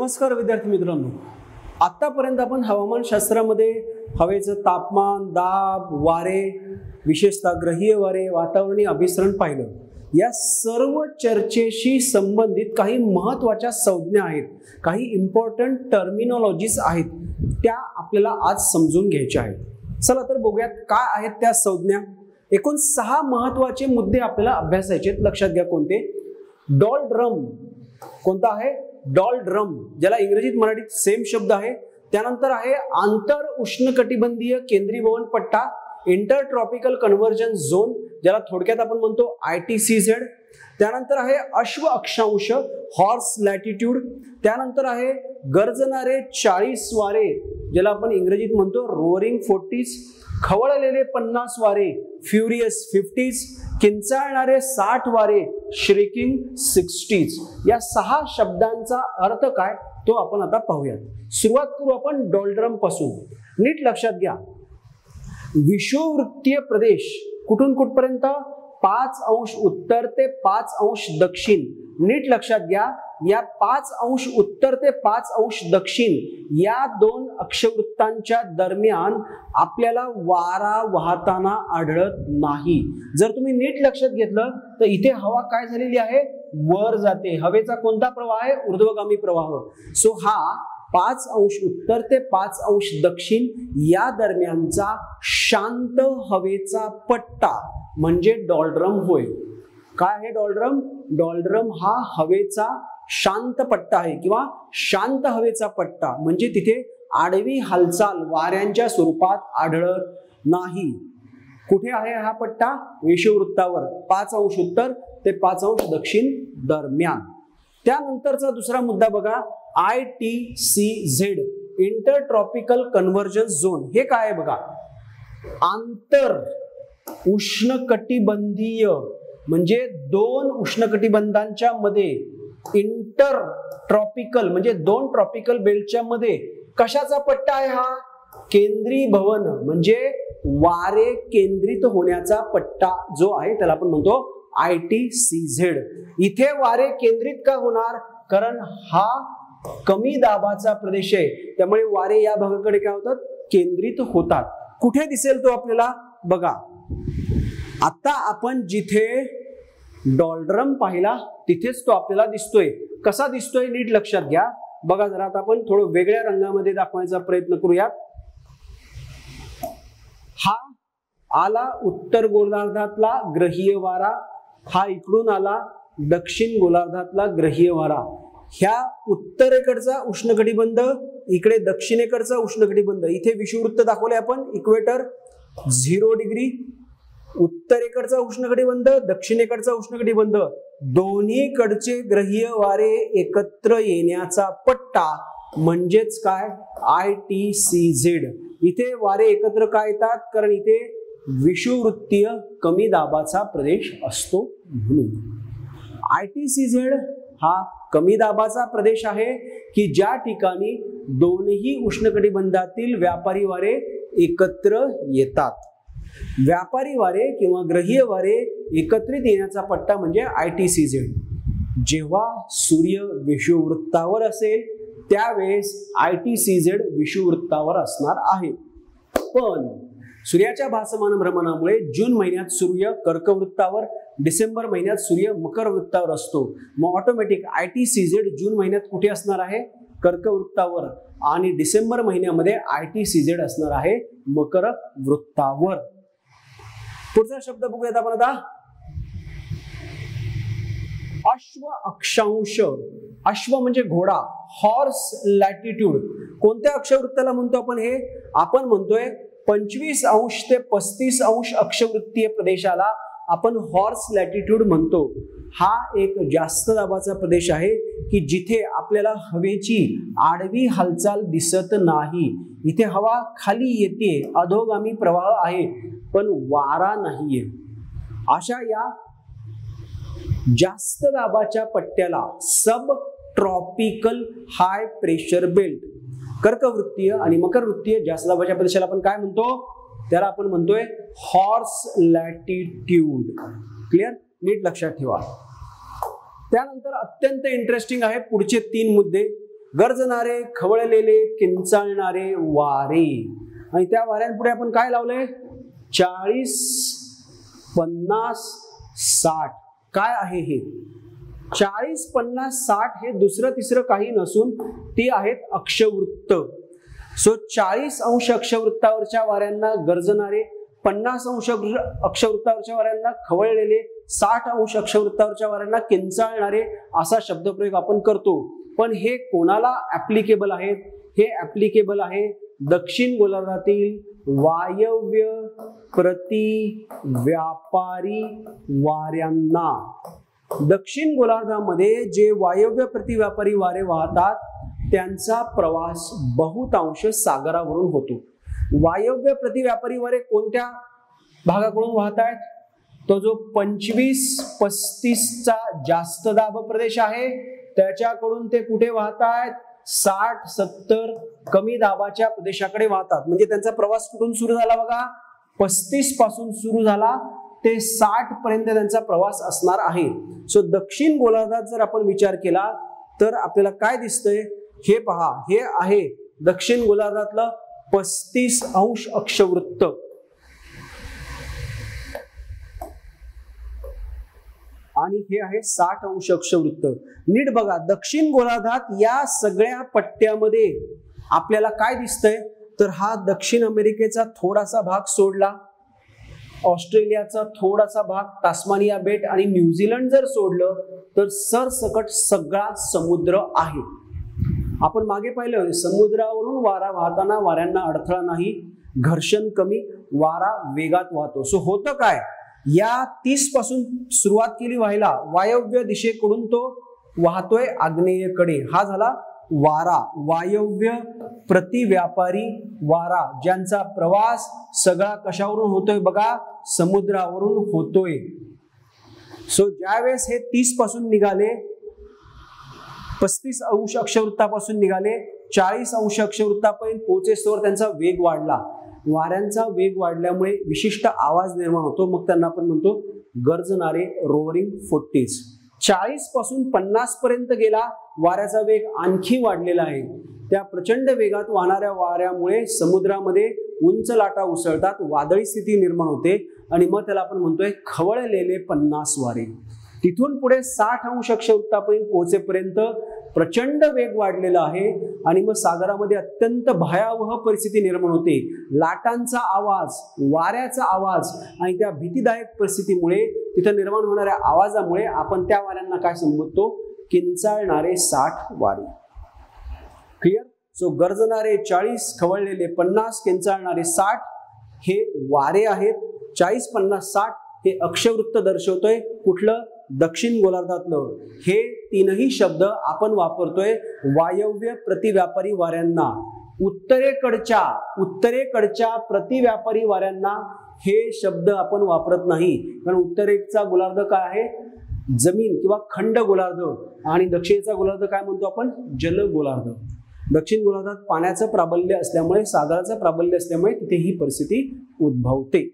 नमस्कार विद्यार्थी मित्रांनो, आतापर्यंत आपण हवामानशास्त्रामध्ये हवेचं तापमान, दाब, वारे, विशेषतः ग्रहीय वारे, वातावरणीय अभिसरण पाहिलं। या सर्व चर्चेशी संबंधित काही महत्त्वाच्या संज्ञा आहेत, काही इम्पॉर्टंट टर्मिनॉलॉजीज आहेत, त्या आपल्याला आज समजून घ्यायच्या आहेत। चला तर बघूयात काय आहेत त्या संज्ञा। एकूण 6 महत्त्वाचे मुद्दे आपल्याला अभ्यासायचे आहेत। लक्षात घ्या कोणते। डॉल्ड्रम कोणता आहे? डॉल्ड्रम, ज्याला इंग्रजीत मराठीत सेम शब्द आहे। त्यानंतर आहे आंतर उष्णकटिबंधीय केंद्रीभवन पट्टा, इंटर ट्रॉपिकल कन्व्हर्जन्स झोन, ज्याला थोडक्यात आपण म्हणतो ITCZ। त्यानंतर आहे अश्व अक्षांश, हॉर्स लॅटिट्यूड। त्यानंतर आहे गर्जणारे 40 वारे, ज्याला आपण इंग्रजीत म्हणतो रोअरिंग 40s, खवळलेले 50 वारे, फ्युरियस 50s, किंचाळणारे 60 वारे, श्रीकिंग 60s। या 6 शब्दांचा अर्थ काय तो आपण आता पाहूया। सुरुवात करू आपण डॉल्ड्रम पासून। नीट लक्षात घ्या, विषुववृत्तीय प्रदेश कुठून कुठपर्यंत? 5 अंश उत्तर ते 5 अंश दक्षिण। नीट लक्षात घ्या, या 5 अंश उत्तर ते 5 अंश दक्षिण या 2 अक्षवृत्तांच्या दरम्यान आपल्याला वारा वाहताना आढळत नाही। जर तुम्ही नीट लक्षात घेतलं तर इथे हवा काय झालेली आहे? वर जाते। हवेचा कोणता प्रवाह आहे? ऊर्ध्वगामी प्रवाह। सो हा 5 अंश उत्तर ते 5 अंश दक्षिण या दरम्यानचा शांत हवेचा पट्टा म्हणजे डॉल्ड्रम होय। काय आहे डॉल्ड्रम? डॉल्ड्रम हा हवेचा शांत पट्टा आहे किंवा शांत हवेचा पट्टा, म्हणजे तिथे आडवी हालचाल वाऱ्यांच्या स्वरूपात आढळत नाही। कुठे आहे हा पट्टा? विषुववृत्तावर 5 अंश उत्तर ते 5 अंश दक्षिण दरम्यान। त्यानंतरचा दुसरा मुद्दा बघा, ITCZ, inter tropical convergence zone. हे काय आहे बघा? आंतर उष्णकटिबंधीय, म्हणजे 2 उष्णकटिबंधांच्या मध्ये, इंटर ट्रॉपिकल म्हणजे 2 ट्रॉपिकल बेल्टच्या मध्ये कशाचा पट्टा आहे हा? केंद्रीभवन, म्हणजे वारे केंद्रित होण्याचा पट्टा जो आहे त्याला आपण म्हणतो ITCZ। इथे वारे केंद्रित का होणार? कारण हा कमी दाबाचा प्रदेश आहे, त्यामुळे वारे या भागाकडे काय होतात? केंद्रित होतात। कुठे दिसेल तो आपल्याला? बघा, आता आपण जिथे डॉल्ड्रम पाहिला तिथेच तो आपल्याला दिसतोय। कसा दिसतोय नीट लक्षात घ्या। बघा जरा, आता आपण थोडं वेगळ्या रंगामध्ये दाखवण्याचा प्रयत्न करूया। हा आला उत्तर गोलार्धातला ग्रहीय वारा, हा इकडून आला दक्षिण गोलार्धातला ग्रहीय वारा। ह्या उत्तरेकडचा उष्णकटिबंध, इकडे दक्षिणेकडचा उष्णकटिबंध। इथे विषुववृत्त दाखवले आपण, इक्वेटर 0 डिग्री, उत्तरेकडचा उष्णकटिबंध, दक्षिणेकडचा उष्णकटिबंध, दोन्हीकडचे ग्रहीय वारे एकत्र येण्याचा पट्टा म्हणजेच काय? ITCZ। इथे वारे एकत्र का येतात? कारण इथे विषुववृत्तीय कमी दाबाचा प्रदेश असतो म्हणून। ITCZ हा कमी दाबाचा प्रदेश आहे की ज्या ठिकाणी दोन्ही उष्णकटिबंधातील व्यापारी वारे एकत्र येतात। व्यापारी वारे किंवा ग्रहीय वारे एकत्रित येण्याचा पट्टा म्हणजे ITCZ। जेव्हा सूर्य विषुववृत्तावर असेल त्यावेळेस ITCZ विषुववृत्तावर असणार आहे। पण सूर्याच्या भासमान भ्रमणामुळे जून महिन्यात सूर्य कर्कवृत्तावर, डिसेंबर महिन्यात सूर्य मकर वृत्तावर असतो। मग ऑटोमॅटिक ITCZ जून महिन्यात कुठे असणार आहे? कर्कवृत्तावर, आणि डिसेंबर महिन्यामध्ये ITCZ असणार आहे मकर वृत्तावर। पुढचा शब्द बघूयात आपण आता, अश्व अक्षांश। अश्व म्हणजे घोडा, हॉर्स लॅटिट्यूड। कोणत्या अक्षवृत्ताला म्हणतो आपण? हे आपण म्हणतोय 25 अंश ते 35 अंश अक्षवृत्तीय प्रदेशाला आपण हॉर्स लॅटिट्यूड म्हणतो। हा एक जास्त दाबाचा प्रदेश आहे की जिथे आपल्याला हवेची आडवी हालचाल दिसत नाही। इथे हवा खाली येते, अधोगामी प्रवाह आहे पण वारा नाहीये। अशा या जास्त दाबाच्या पट्ट्याला सब ट्रॉपिकल हाय प्रेशर बेल्ट, कर्कवृत्तीय आणि मकरवृत्तीय जास्त दाबाच्या प्रदेशाला आपण काय म्हणतो? त्याला आपण म्हणतोय हॉर्स लॅटिट्यूड। क्लिअर? नीट लक्षात ठेवा। त्यानंतर अत्यंत इंटरेस्टिंग आहे पुढचे 3 मुद्दे। गरजणारे, खवळलेले, किंचाळणारे वारे. आणि त्या वाऱ्यांपुढे आपण काय लावलंय? 40, 50, 60. काय आहे हे? 40, 50, 60 हे दुसरं तिसरं काही नसून ती आहेत अक्षवृत्त. सो 40 अंश अक्षवृत्तावरच्या वाऱ्यांना गरजणारे, 50 अंश अक्षवृत्तावरच्या वाऱ्यांना खवळलेले, 60 अंश अक्षवृत्तावरच्या वाऱ्यांना किंचाळणारे असा शब्दप्रयोग आपण करतो. पण हे कोणाला ऍप्लिकेबल आहेत? हे ऍप्लिकेबल आहे दक्षिण गोलार्धातील वायव्य प्रति व्यापारी वाऱ्यांना. दक्षिण गोलार्धामध्ये जे वायव्य प्रति व्यापारी वारे वाहतात त्यांचा प्रवास बहुतांश सागरावरून होतो. वायव्य प्रति व्यापारी वारे कोणत्या भागाकडून वाहत आहेत? तो जो 25-35 चा जास्त दाब प्रदेश आहे त्याच्याकडून ते कुठे वाहत आहेत? 60-70 कमी दाबाच्या प्रदेशाकडे वाहतात. म्हणजे त्यांचा प्रवास कुठून सुरू झाला बघा? 35 पासून सुरू झाला ते 60 पर्यंत त्यांचा प्रवास असणार आहे. सो दक्षिण गोलार्धात जर आपण विचार केला तर आपल्याला काय दिसतंय? हे पहा, हे आहे दक्षिण गोलार्धातलं 35 अंश अक्षवृत्त. आणि हे आहे 60 अंश अक्षवृत्त. नीट बघा, दक्षिण गोलार्धात या सगळ्या पट्ट्यामध्ये आपल्याला काय दिसतंय? तर हा दक्षिण अमेरिकेचा थोडासा भाग सोडला, ऑस्ट्रेलियाचा थोडासा भाग, टास्मानिया बेट आणि न्यूझीलंड जर सोडलं तर सरसकट सगळा समुद्र आहे. आपण मागे पाहिलं समुद्रावरून वारा वाहताना वाऱ्यांना अडथळा नाही, घर्षण कमी, वारा वेगात वाहतो. सो होतं काय? या 30 पासून सुरुवात केली व्हायला, वायव्य दिशेकडून तो वाहतोय आग्नेयेकडे. हा झाला वारा, वायव्य प्रतिव्यापारी वारा, ज्यांचा प्रवास सगळा कशावरून होतोय बघा? समुद्रावरून होतोय. सो ज्यावेळेस हे 30 पासून निघाले, 35 अंश अक्षवृत्तापासून निघाले, 40 अंश अक्षवृत्तापर्यंत पोहोचेस्तोवर त्यांचा वेग वाढला. वाऱ्यांचा वेग वाढल्यामुळे विशिष्ट आवाज निर्माण होतो, मग त्यांना आपण म्हणतो गरजणारे, रोअरिंग 40s. 40 पासून 50 पर्यंत गेला, वाऱ्याचा वेग आणखी वाढलेला आहे. त्या प्रचंड वेगात वाहणाऱ्या वाऱ्यामुळे समुद्रामध्ये उंच लाटा उसळतात, वादळी स्थिती निर्माण होते आणि मग त्याला आपण म्हणतोय खवळलेले 50 वारे. तिथून पुढे 60 अंश अक्षवृत्तापर्यंत पोहोचेपर्यंत प्रचंड वेग वाढलेला आहे आणि मग सागरामध्ये अत्यंत भयावह परिस्थिती निर्माण होते. लाटांचा आवाज, वाऱ्याचा आवाज आणि त्या भीतीदायक परिस्थितीमुळे, तिथे निर्माण होणाऱ्या आवाजामुळे आपण त्या वाऱ्यांना काय संबोधतो? किंचाळणारे 60 वारे. क्लिअर? सो गरजणारे 40, खवळलेले 50, किंचाळणारे 60 हे वारे आहेत. 40, 50, 60 हे अक्षवृत्त दर्शवतोय. कुठलं? दक्षिण गोलार्धातलं. हे तीनही शब्द आपण वापरतोय वायव्य प्रतिव्यापारी वाऱ्यांना. उत्तरेकडच्या प्रतिव्यापारी वाऱ्यांना हे शब्द आपण वापरत नाही, कारण उत्तरेचा गोलार्ध काय आहे? जमीन किंवा खंड गोलार्ध, आणि दक्षिणेचा गोलार्ध काय म्हणतो आपण? जल गोलार्ध. दक्षिण गोलार्धात पाण्याचं प्राबल्य असल्यामुळे, सागराचं प्राबल्य असल्यामुळे तिथे ही परिस्थिती उद्भवते.